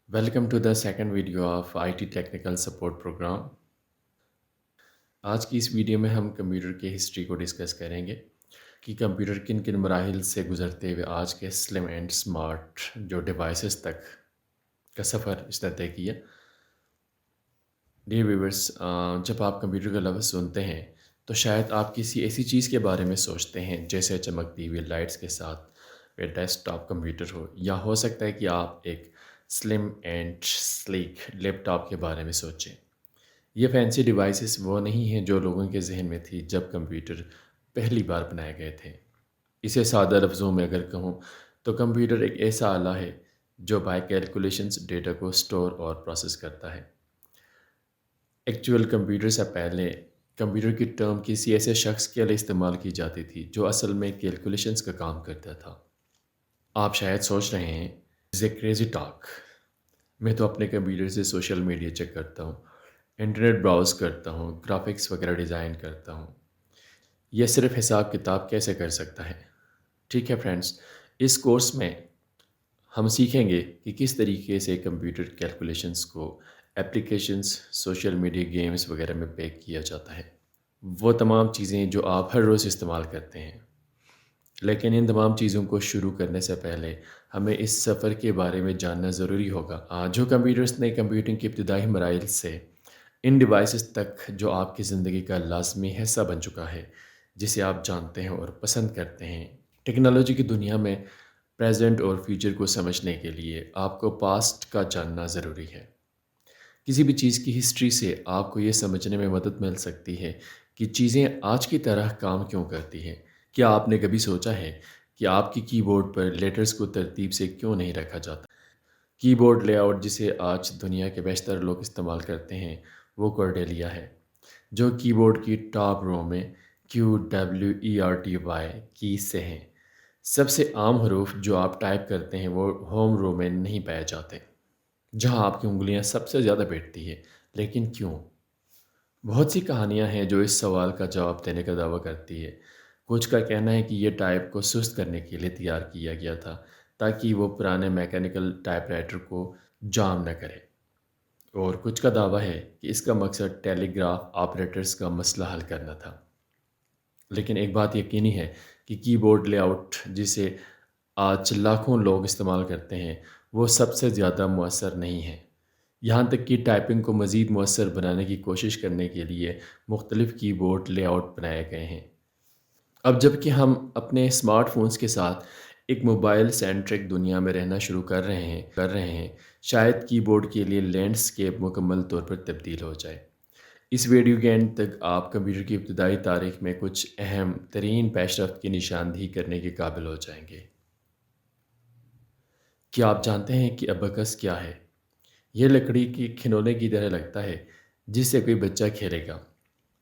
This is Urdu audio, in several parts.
Welcome to the second video of I T technical support programme. آج کی اس ویڈیو میں ہم کمپیوٹر کی ہسٹری کو ڈسکس کریں گے کہ کمپیوٹر کن کن مراحل سے گزرتے ہوئے آج کے سلم اینڈ سمارٹ جو ڈیوائسز تک کا سفر اس نے طے کیا۔ ڈیئر ویورس، جب آپ کمپیوٹر کا لفظ سنتے ہیں تو شاید آپ کسی ایسی چیز کے بارے میں سوچتے ہیں جیسے چمکتی ہوئی لائٹس کے ساتھ ڈیسک ٹاپ کمپیوٹر ہو، یا ہو سکتا ہے کہ آپ ایک سلم اینڈ سلیک لیپ ٹاپ کے بارے میں سوچیں۔ یہ فینسی ڈیوائسز وہ نہیں ہیں جو لوگوں کے ذہن میں تھی جب کمپیوٹر پہلی بار بنائے گئے تھے۔ اسے سادہ لفظوں میں اگر کہوں تو کمپیوٹر ایک ایسا آلہ ہے جو بائی کیلکولیشنز ڈیٹا کو سٹور اور پروسیس کرتا ہے۔ ایکچوئل کمپیوٹر سے پہلے کمپیوٹر کی ٹرم کسی ایسے شخص کے لیے استعمال کی جاتی تھی جو اصل میں کیلکولیشنز کا کام کرتا تھا۔ آپ شاید سوچ رہے ہیں از اے کریزی ٹاک، میں تو اپنے کمپیوٹر سے سوشل میڈیا چیک کرتا ہوں، انٹرنیٹ براؤز کرتا ہوں، گرافکس وغیرہ ڈیزائن کرتا ہوں، یہ صرف حساب کتاب کیسے کر سکتا ہے؟ ٹھیک ہے فرینڈز، اس کورس میں ہم سیکھیں گے کہ کس طریقے سے کمپیوٹر کیلکولیشنز کو اپلیکیشنز، سوشل میڈیا گیمز وغیرہ میں پیک کیا جاتا ہے، وہ تمام چیزیں جو آپ ہر روز استعمال کرتے ہیں۔ لیکن ان تمام چیزوں کو شروع کرنے سے پہلے ہمیں اس سفر کے بارے میں جاننا ضروری ہوگا جو کمپیوٹرز نے کمپیوٹنگ کے ابتدائی مراحل سے ان ڈیوائسز تک جو آپ کی زندگی کا لازمی حصہ بن چکا ہے، جسے آپ جانتے ہیں اور پسند کرتے ہیں۔ ٹیکنالوجی کی دنیا میں پریزنٹ اور فیوچر کو سمجھنے کے لیے آپ کو پاسٹ کا جاننا ضروری ہے۔ کسی بھی چیز کی ہسٹری سے آپ کو یہ سمجھنے میں مدد مل سکتی ہے کہ چیزیں آج کی طرح کام کیوں کرتی ہیں۔ کیا آپ نے کبھی سوچا ہے کہ آپ کی کی بورڈ پر لیٹرز کو ترتیب سے کیوں نہیں رکھا جاتا؟ کی بورڈ لے آؤٹ جسے آج دنیا کے بیشتر لوگ استعمال کرتے ہیں وہ کورڈیلیا ہے، جو کی بورڈ کی ٹاپ رو میں QWERTY کیز سے ہیں۔ سب سے عام حروف جو آپ ٹائپ کرتے ہیں وہ ہوم رو میں نہیں پائے جاتے، جہاں آپ کی انگلیاں سب سے زیادہ بیٹھتی ہیں۔ لیکن کیوں؟ بہت سی کہانیاں ہیں جو اس سوال کا جواب دینے کا دعویٰ کرتی ہے۔ کچھ کا کہنا ہے کہ یہ ٹائپ کو سست کرنے کے لیے تیار کیا گیا تھا تاکہ وہ پرانے میکینیکل ٹائپ رائٹر کو جام نہ کرے، اور کچھ کا دعویٰ ہے کہ اس کا مقصد ٹیلی گراف آپریٹرز کا مسئلہ حل کرنا تھا۔ لیکن ایک بات یقینی ہے کہ کی بورڈ لے آؤٹ جسے آج لاکھوں لوگ استعمال کرتے ہیں وہ سب سے زیادہ مؤثر نہیں ہے، یہاں تک کہ ٹائپنگ کو مزید مؤثر بنانے کی کوشش کرنے کے لیے مختلف کی بورڈ لے آؤٹ بنائے گئے ہیں۔ اب جب کہ ہم اپنے اسمارٹ فونز کے ساتھ ایک موبائل سینٹرک دنیا میں رہنا شروع کر رہے ہیں، شاید کی بورڈ کے لیے لینڈسکیپ مکمل طور پر تبدیل ہو جائے۔ اس ویڈیو کے اینڈ تک آپ کمپیوٹر کی ابتدائی تاریخ میں کچھ اہم ترین پیش رفت کی نشاندہی کرنے کے قابل ہو جائیں گے۔ کیا آپ جانتے ہیں کہ ابیکس کیا ہے؟ یہ لکڑی کی کھلونے کی طرح لگتا ہے جس سے کوئی بچہ کھیلے گا،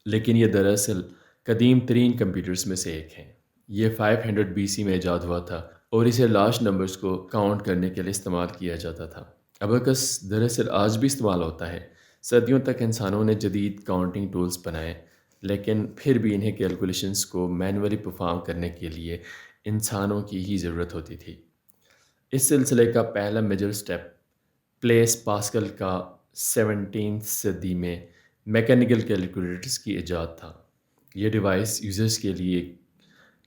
لیکن یہ دراصل قدیم ترین کمپیوٹرز میں سے ایک ہے۔ یہ 500 BC میں ایجاد ہوا تھا اور اسے لارج نمبرز کو کاؤنٹ کرنے کے لیے استعمال کیا جاتا تھا۔ ابیکس دراصل آج بھی استعمال ہوتا ہے۔ صدیوں تک انسانوں نے جدید کاؤنٹنگ ٹولز بنائے، لیکن پھر بھی انہیں کیلکولیشنز کو مینولی پرفارم کرنے کے لیے انسانوں کی ہی ضرورت ہوتی تھی۔ اس سلسلے کا پہلا میجر سٹیپ پلیس پاسکل کا 17 صدی میں میکینیکل کیلکولیٹرز کی ایجاد تھا۔ یہ ڈیوائس یوزرز کے لیے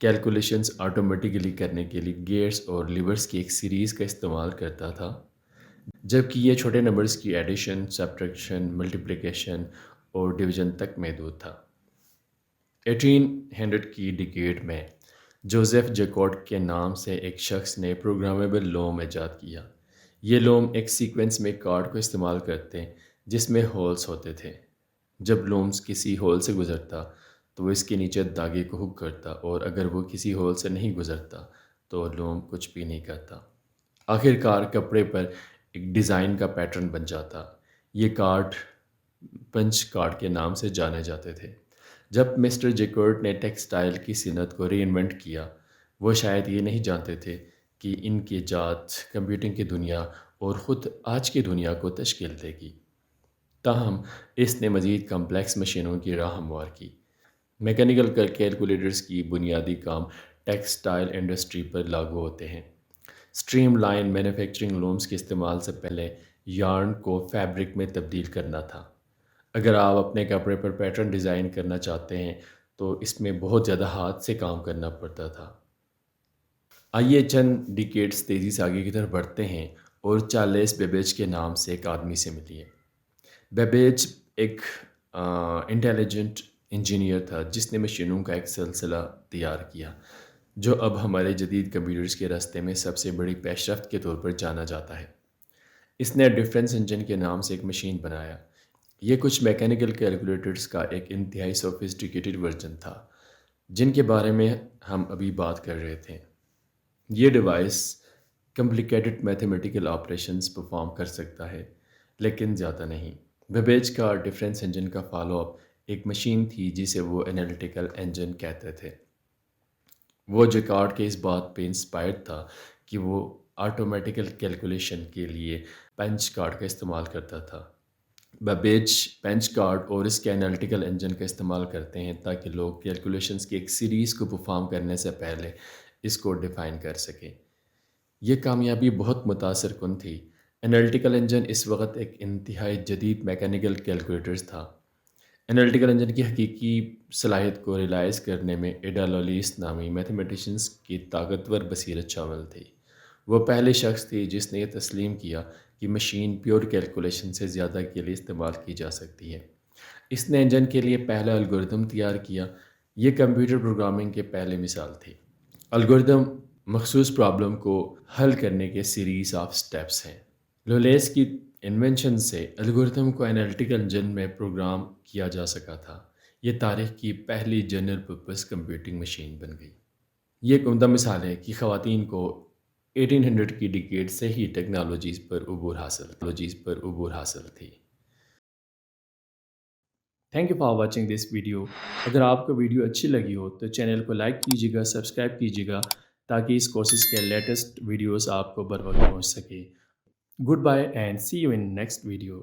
کیلکولیشنز آٹومیٹیکلی کرنے کے لیے گیئرز اور لیورز کی ایک سیریز کا استعمال کرتا تھا، جبکہ یہ چھوٹے نمبرز کی ایڈیشن، سبٹریکشن، ملٹیپلیکیشن اور ڈویژن تک محدود تھا۔ 1800 کی ڈیکیڈ میں جوزف جیکوٹ کے نام سے ایک شخص نے پروگرامیبل لوم ایجاد کیا۔ یہ لوم ایک سیکوینس میں کارڈ کو استعمال کرتے جس میں ہولز ہوتے تھے۔ جب لومز کسی ہول سے گزرتا تو وہ اس کے نیچے داغے کو ہک کرتا، اور اگر وہ کسی ہول سے نہیں گزرتا تو لوم کچھ بھی نہیں کرتا۔ آخر کار کپڑے پر ایک ڈیزائن کا پیٹرن بن جاتا۔ یہ کارڈ پنچ کارڈ کے نام سے جانے جاتے تھے۔ جب مسٹر جیکورٹ نے ٹیکسٹائل کی صنعت کو ری انوینٹ کیا، وہ شاید یہ نہیں جانتے تھے کہ ان کی ایجاد کمپیوٹنگ کی دنیا اور خود آج کی دنیا کو تشکیل دے گی۔ تاہم اس نے مزید کمپلیکس مشینوں کی راہ ہموار کی۔ میکینیکل کیلکولیٹرز کی بنیادی کام ٹیکسٹائل انڈسٹری پر لاگو ہوتے ہیں۔ اسٹریم لائن مینوفیکچرنگ لومز کے استعمال سے پہلے یارن کو فیبرک میں تبدیل کرنا تھا۔ اگر آپ اپنے کپڑے پر پیٹرن ڈیزائن کرنا چاہتے ہیں تو اس میں بہت زیادہ ہاتھ سے کام کرنا پڑتا تھا۔ آئیے چند ڈیکیڈز تیزی سے آگے کی طرف بڑھتے ہیں اور چارلس بیبیج کے نام سے ایک آدمی سے ملیے۔ بیبیج ایک انٹیلیجنٹ انجینئر تھا جس نے مشینوں کا ایک سلسلہ تیار کیا جو اب ہمارے جدید کمپیوٹرز کے راستے میں سب سے بڑی پیش رفت کے طور پر جانا جاتا ہے۔ اس نے ڈیفرنس انجن کے نام سے ایک مشین بنایا۔ یہ کچھ میکینیکل کیلکولیٹرز کا ایک انتہائی سوفسٹیکیٹڈ ورژن تھا جن کے بارے میں ہم ابھی بات کر رہے تھے۔ یہ device complicated mathematical operations perform کر سکتا ہے لیکن زیادہ نہیں۔ بیبیج کا ڈیفرنس انجن کا فالو اپ ایک مشین تھی جسے وہ انالیٹیکل انجن کہتے تھے۔ وہ جیکارڈ کے اس بات پہ انسپائرڈ تھا کہ وہ آٹومیٹیکل کیلکولیشن کے لیے پنچ کارڈ کا استعمال کرتا تھا۔ بیبیج پنچ کارڈ اور اس کے انالیٹیکل انجن کا استعمال کرتے ہیں تاکہ لوگ کیلکولیشنز کی ایک سیریز کو پرفارم کرنے سے پہلے اس کو ڈیفائن کر سکیں۔ یہ کامیابی بہت متاثر کن تھی۔ انالیٹیکل انجن اس وقت ایک انتہائی جدید میکینیکل کیلکولیٹرز تھا۔ انالیٹیکل انجن کی حقیقی صلاحیت کو ریلائز کرنے میں ایڈا لولیس نامی میتھمیٹیشنز کی طاقتور بصیرت شامل تھی۔ وہ پہلے شخص تھی جس نے یہ تسلیم کیا کہ مشین پیور کیلکولیشن سے زیادہ کے لیے استعمال کی جا سکتی ہے۔ اس نے انجن کے لیے پہلا الگورتھم تیار کیا۔ یہ کمپیوٹر پروگرامنگ کے پہلے مثال تھی۔ الگورتھم مخصوص پرابلم کو حل کرنے کے سیریز آف سٹیپس ہیں۔ لولیس کی انوینشن سے الگورتھم کو انالیٹیکل انجن میں پروگرام کیا جا سکا تھا۔ یہ تاریخ کی پہلی جنرل پرپز کمپیوٹنگ مشین بن گئی۔ یہ ایک عمدہ مثال ہے کہ خواتین کو 1800 کی ڈیکیڈ سے ہی ٹیکنالوجیز پر عبور حاصل تھی۔ Thank you for watching this video. اگر آپ کو ویڈیو اچھی لگی ہو تو چینل کو لائک کیجیے گا، سبسکرائب کیجیے گا تاکہ اس کورسز کے لیٹسٹ ویڈیوز آپ کو بر وقت پہنچ سکے۔ Good bye and see you in next video.